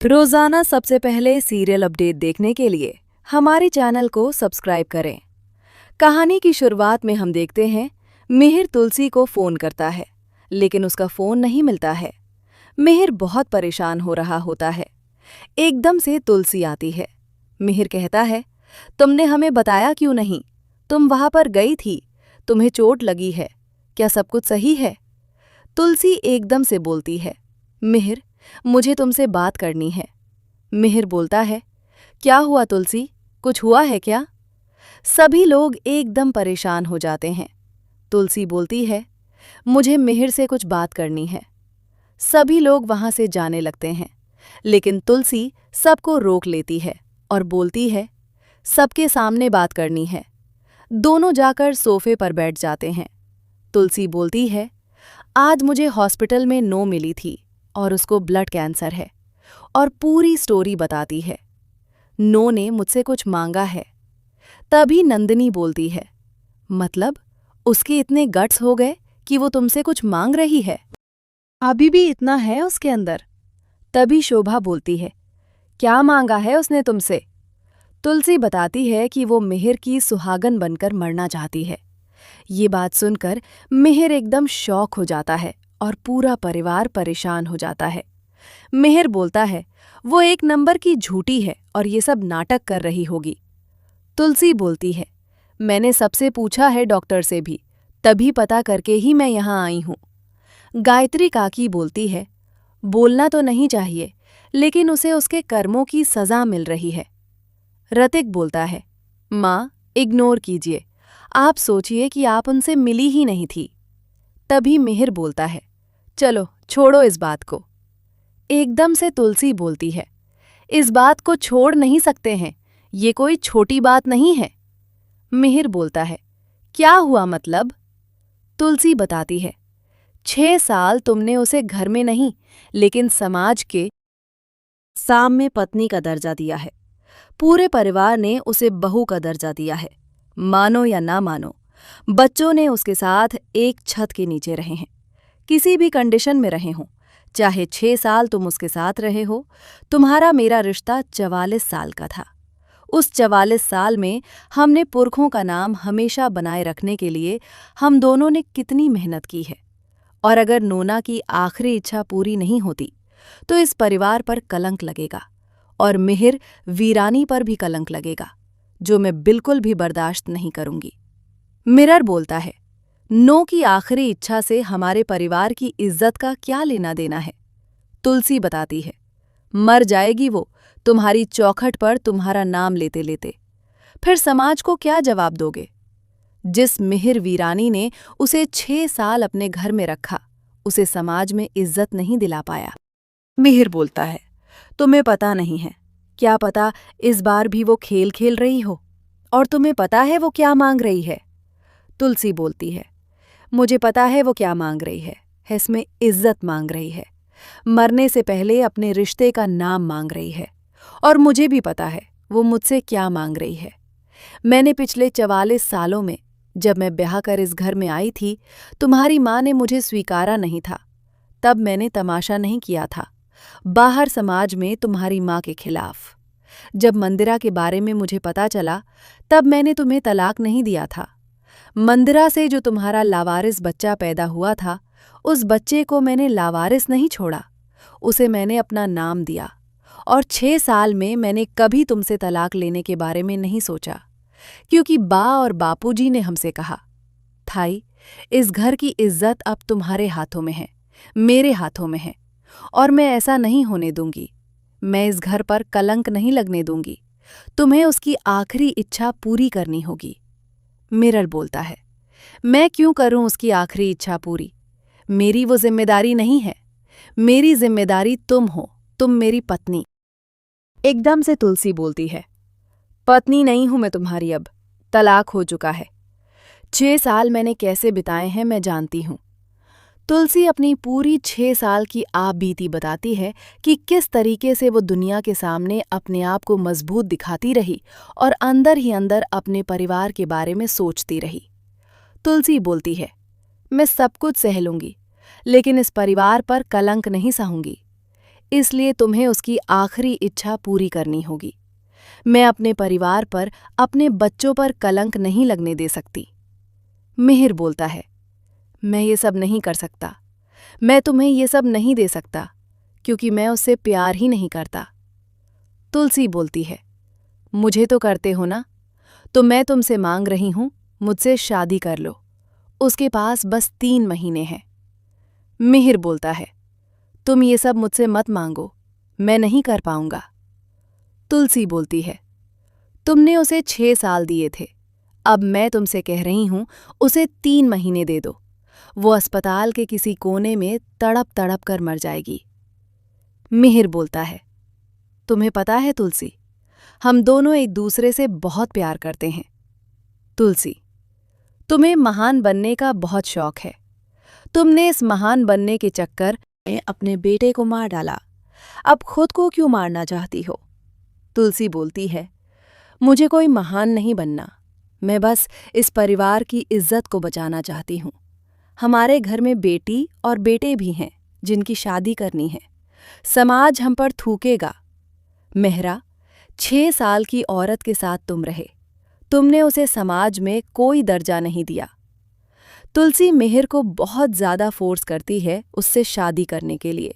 रोजाना सबसे पहले सीरियल अपडेट देखने के लिए हमारे चैनल को सब्सक्राइब करें। कहानी की शुरुआत में हम देखते हैं मिहिर तुलसी को फोन करता है, लेकिन उसका फोन नहीं मिलता है। मिहिर बहुत परेशान हो रहा होता है। एकदम से तुलसी आती है। मिहिर कहता है, तुमने हमें बताया क्यों नहीं? तुम वहां पर गई थी, तुम्हें चोट लगी है, क्या सब कुछ सही है? तुलसी एकदम से बोलती है, मिहिर, मुझे तुमसे बात करनी है। मिहिर बोलता है, क्या हुआ तुलसी, कुछ हुआ है क्या? सभी लोग एकदम परेशान हो जाते हैं। तुलसी बोलती है, मुझे मिहिर से कुछ बात करनी है। सभी लोग वहां से जाने लगते हैं, लेकिन तुलसी सबको रोक लेती है और बोलती है, सबके सामने बात करनी है। दोनों जाकर सोफे पर बैठ जाते हैं। तुलसी बोलती है, आज मुझे हॉस्पिटल में नो मिली थी और उसको ब्लड कैंसर है, और पूरी स्टोरी बताती है। नो ने मुझसे कुछ मांगा है। तभी नंदिनी बोलती है, मतलब उसके इतने गट्स हो गए कि वो तुमसे कुछ मांग रही है? अभी भी इतना है उसके अंदर? तभी शोभा बोलती है, क्या मांगा है उसने तुमसे? तुलसी बताती है कि वो मिहिर की सुहागन बनकर मरना चाहती है। ये बात सुनकर मिहिर एकदम शॉक हो जाता है और पूरा परिवार परेशान हो जाता है। मिहिर बोलता है, वो एक नंबर की झूठी है और ये सब नाटक कर रही होगी। तुलसी बोलती है, मैंने सबसे पूछा है, डॉक्टर से भी, तभी पता करके ही मैं यहाँ आई हूँ। गायत्री काकी बोलती है, बोलना तो नहीं चाहिए, लेकिन उसे उसके कर्मों की सजा मिल रही है। ऋतिक बोलता है, माँ, इग्नोर कीजिए, आप सोचिए कि आप उनसे मिली ही नहीं थी। तभी मिहिर बोलता है, चलो छोड़ो इस बात को। एकदम से तुलसी बोलती है, इस बात को छोड़ नहीं सकते हैं, ये कोई छोटी बात नहीं है। मिहिर बोलता है, क्या हुआ मतलब? तुलसी बताती है, 6 साल तुमने उसे घर में नहीं, लेकिन समाज के सामने पत्नी का दर्जा दिया है। पूरे परिवार ने उसे बहू का दर्जा दिया है। मानो या ना मानो, बच्चों ने उसके साथ एक छत के नीचे रहे हैं, किसी भी कंडीशन में रहे हों। चाहे 6 साल तुम उसके साथ रहे हो, तुम्हारा मेरा रिश्ता 44 साल का था। उस 44 साल में हमने पुरखों का नाम हमेशा बनाए रखने के लिए हम दोनों ने कितनी मेहनत की है। और अगर नोना की आखिरी इच्छा पूरी नहीं होती, तो इस परिवार पर कलंक लगेगा और मिहिर वीरानी पर भी कलंक लगेगा, जो मैं बिल्कुल भी बर्दाश्त नहीं करूंगी। मिरर बोलता है, नो की आखिरी इच्छा से हमारे परिवार की इज्जत का क्या लेना देना है? तुलसी बताती है, मर जाएगी वो तुम्हारी चौखट पर तुम्हारा नाम लेते लेते। फिर समाज को क्या जवाब दोगे? जिस मिहिर वीरानी ने उसे 6 साल अपने घर में रखा, उसे समाज में इज्जत नहीं दिला पाया। मिहिर बोलता है, तुम्हें पता नहीं है, क्या पता इस बार भी वो खेल खेल रही हो, और तुम्हें पता है वो क्या मांग रही है? तुलसी बोलती है, मुझे पता है वो क्या मांग रही है, इसमें इज्जत मांग रही है, मरने से पहले अपने रिश्ते का नाम मांग रही है। और मुझे भी पता है वो मुझसे क्या मांग रही है। मैंने पिछले 44 सालों में, जब मैं ब्याह कर इस घर में आई थी, तुम्हारी माँ ने मुझे स्वीकारा नहीं था, तब मैंने तमाशा नहीं किया था बाहर समाज में तुम्हारी माँ के खिलाफ। जब मंदिरा के बारे में मुझे पता चला, तब मैंने तुम्हें तलाक नहीं दिया था। मंदिरा से जो तुम्हारा लावारिस बच्चा पैदा हुआ था, उस बच्चे को मैंने लावारिस नहीं छोड़ा, उसे मैंने अपना नाम दिया। और 6 साल में मैंने कभी तुमसे तलाक लेने के बारे में नहीं सोचा, क्योंकि बा और बापूजी ने हमसे कहा, थाई, इस घर की इज्जत अब तुम्हारे हाथों में है, मेरे हाथों में है, और मैं ऐसा नहीं होने दूंगी। मैं इस घर पर कलंक नहीं लगने दूंगी। तुम्हें उसकी आखिरी इच्छा पूरी करनी होगी। मिरर बोलता है, मैं क्यों करूं उसकी आखिरी इच्छा पूरी? मेरी वो जिम्मेदारी नहीं है। मेरी जिम्मेदारी तुम हो, तुम मेरी पत्नी। एकदम से तुलसी बोलती है, पत्नी नहीं हूं मैं तुम्हारी, अब तलाक हो चुका है। 6 साल मैंने कैसे बिताए हैं मैं जानती हूं। तुलसी अपनी पूरी 6 साल की आप बीती बताती है कि किस तरीके से वो दुनिया के सामने अपने आप को मजबूत दिखाती रही और अंदर ही अंदर अपने परिवार के बारे में सोचती रही। तुलसी बोलती है, मैं सब कुछ सह लूंगी, लेकिन इस परिवार पर कलंक नहीं सहूंगी। इसलिए तुम्हें उसकी आखिरी इच्छा पूरी करनी होगी। मैं अपने परिवार पर, अपने बच्चों पर कलंक नहीं लगने दे सकती। मिहिर बोलता है, मैं ये सब नहीं कर सकता। मैं तुम्हें ये सब नहीं दे सकता क्योंकि मैं उससे प्यार ही नहीं करता। तुलसी बोलती है, मुझे तो करते हो ना, तो मैं तुमसे मांग रही हूं, मुझसे शादी कर लो। उसके पास बस 3 महीने हैं। मिहिर बोलता है, तुम ये सब मुझसे मत मांगो, मैं नहीं कर पाऊंगा। तुलसी बोलती है, तुमने उसे 6 साल दिए थे, अब मैं तुमसे कह रही हूं उसे 3 महीने दे दो। वो अस्पताल के किसी कोने में तड़प तड़प कर मर जाएगी। मिहिर बोलता है, तुम्हें पता है तुलसी, हम दोनों एक दूसरे से बहुत प्यार करते हैं। तुलसी, तुम्हें महान बनने का बहुत शौक है। तुमने इस महान बनने के चक्कर में अपने बेटे को मार डाला, अब खुद को क्यों मारना चाहती हो? तुलसी बोलती है, मुझे कोई महान नहीं बनना, मैं बस इस परिवार की इज्जत को बचाना चाहती हूँ। हमारे घर में बेटी और बेटे भी हैं जिनकी शादी करनी है। समाज हम पर थूकेगा। मेहरा, 6 साल की औरत के साथ तुम रहे, तुमने उसे समाज में कोई दर्जा नहीं दिया। तुलसी मिहिर को बहुत ज्यादा फोर्स करती है उससे शादी करने के लिए।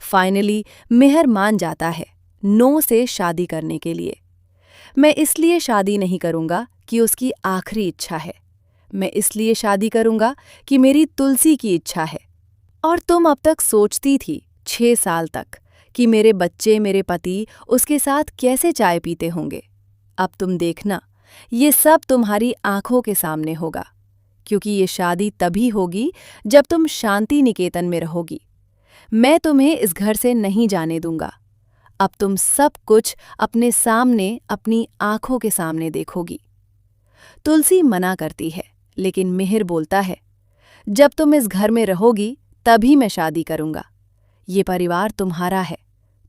फाइनली मिहिर मान जाता है नो से शादी करने के लिए। मैं इसलिए शादी नहीं करूंगा कि उसकी आखिरी इच्छा है, मैं इसलिए शादी करूंगा कि मेरी तुलसी की इच्छा है। और तुम अब तक सोचती थी 6 साल तक कि मेरे बच्चे, मेरे पति उसके साथ कैसे चाय पीते होंगे। अब तुम देखना, ये सब तुम्हारी आंखों के सामने होगा, क्योंकि ये शादी तभी होगी जब तुम शांति निकेतन में रहोगी। मैं तुम्हें इस घर से नहीं जाने दूंगा। अब तुम सब कुछ अपने सामने, अपनी आंखों के सामने देखोगी। तुलसी मना करती है, लेकिन मिहिर बोलता है, जब तुम इस घर में रहोगी तभी मैं शादी करूंगा। ये परिवार तुम्हारा है,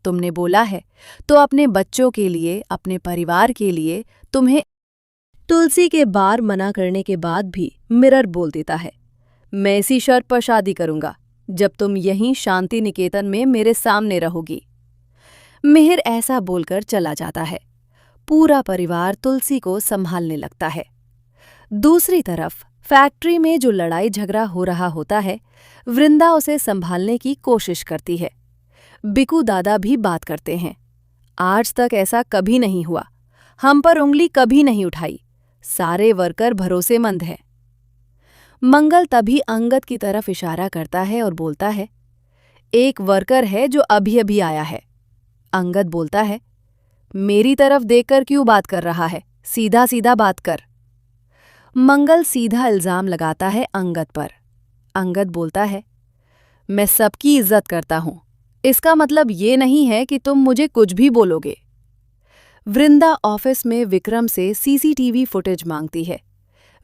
तुमने बोला है, तो अपने बच्चों के लिए, अपने परिवार के लिए तुम्हें। तुलसी के बार मना करने के बाद भी मिरर बोल देता है, मैं इसी शर्त पर शादी करूंगा जब तुम यहीं शांति निकेतन में मेरे सामने रहोगी। मिहिर ऐसा बोलकर चला जाता है। पूरा परिवार तुलसी को संभालने लगता है। दूसरी तरफ फैक्ट्री में जो लड़ाई झगड़ा हो रहा होता है, वृंदा उसे संभालने की कोशिश करती है। बिकू दादा भी बात करते हैं, आज तक ऐसा कभी नहीं हुआ, हम पर उंगली कभी नहीं उठाई, सारे वर्कर भरोसेमंद हैं। मंगल तभी अंगद की तरफ इशारा करता है और बोलता है, एक वर्कर है जो अभी अभी आया है। अंगद बोलता है, मेरी तरफ देखकर क्यों बात कर रहा है, सीधा सीधा बात कर। मंगल सीधा इल्जाम लगाता है अंगद पर। अंगद बोलता है, मैं सबकी इज्जत करता हूं, इसका मतलब ये नहीं है कि तुम मुझे कुछ भी बोलोगे। वृंदा ऑफिस में विक्रम से सीसीटीवी फुटेज मांगती है।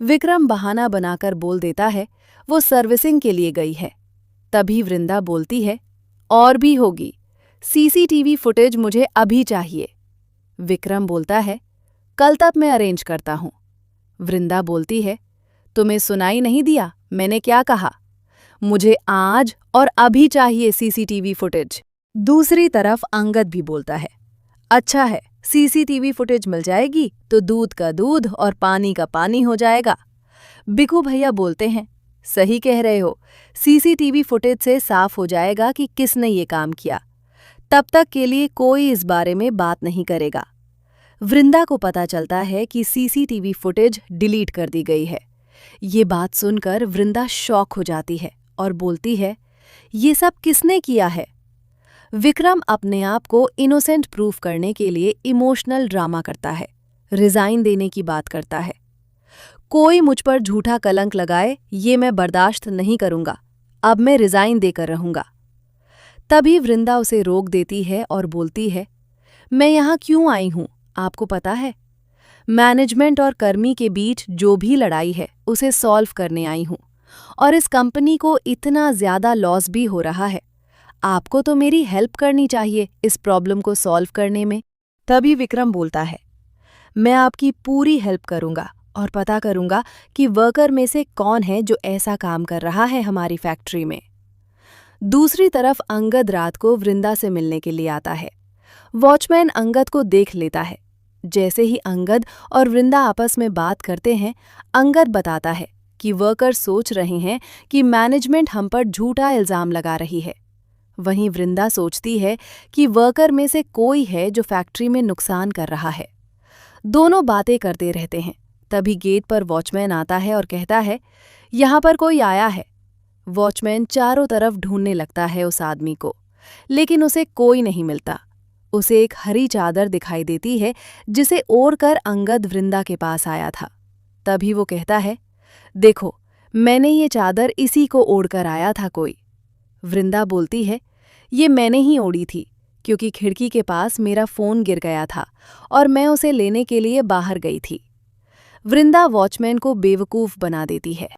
विक्रम बहाना बनाकर बोल देता है वो सर्विसिंग के लिए गई है। तभी वृंदा बोलती है, और भी होगी, सीसीटीवी फुटेज मुझे अभी चाहिए। विक्रम बोलता है, कल तक मैं अरेंज करता हूं। वृंदा बोलती है, तुम्हें सुनाई नहीं दिया मैंने क्या कहा? मुझे आज और अभी चाहिए सीसीटीवी फुटेज। दूसरी तरफ अंगद भी बोलता है, अच्छा है, सीसीटीवी फुटेज मिल जाएगी तो दूध का दूध और पानी का पानी हो जाएगा। बिकू भैया बोलते हैं, सही कह रहे हो, सीसीटीवी फुटेज से साफ हो जाएगा कि किसने ये काम किया। तब तक के लिए कोई इस बारे में बात नहीं करेगा। वृंदा को पता चलता है कि सीसीटीवी फुटेज डिलीट कर दी गई है। ये बात सुनकर वृंदा शॉक हो जाती है और बोलती है, ये सब किसने किया है? विक्रम अपने आप को इनोसेंट प्रूफ करने के लिए इमोशनल ड्रामा करता है, रिजाइन देने की बात करता है। कोई मुझ पर झूठा कलंक लगाए ये मैं बर्दाश्त नहीं करूंगा, अब मैं रिजाइन देकर रहूंगा। तभी वृंदा उसे रोक देती है और बोलती है, मैं यहाँ क्यों आई हूं आपको पता है? मैनेजमेंट और कर्मी के बीच जो भी लड़ाई है उसे सॉल्व करने आई हूं, और इस कंपनी को इतना ज्यादा लॉस भी हो रहा है, आपको तो मेरी हेल्प करनी चाहिए इस प्रॉब्लम को सॉल्व करने में। तभी विक्रम बोलता है, मैं आपकी पूरी हेल्प करूंगा और पता करूंगा कि वर्कर में से कौन है जो ऐसा काम कर रहा है हमारी फैक्ट्री में। दूसरी तरफ अंगद रात को वृंदा से मिलने के लिए आता है। वॉचमैन अंगद को देख लेता है। जैसे ही अंगद और वृंदा आपस में बात करते हैं, अंगद बताता है कि वर्कर सोच रहे हैं कि मैनेजमेंट हम पर झूठा इल्जाम लगा रही है। वहीं वृंदा सोचती है कि वर्कर में से कोई है जो फैक्ट्री में नुकसान कर रहा है। दोनों बातें करते रहते हैं। तभी गेट पर वॉचमैन आता है और कहता है, यहाँ पर कोई आया है। वॉचमैन चारों तरफ ढूंढने लगता है उस आदमी को, लेकिन उसे कोई नहीं मिलता। उसे एक हरी चादर दिखाई देती है जिसे ओढ़कर अंगद वृंदा के पास आया था। तभी वो कहता है, देखो, मैंने ये चादर इसी को ओढ़कर आया था कोई। वृंदा बोलती है, ये मैंने ही ओढ़ी थी, क्योंकि खिड़की के पास मेरा फोन गिर गया था और मैं उसे लेने के लिए बाहर गई थी। वृंदा वॉचमैन को बेवकूफ बना देती है।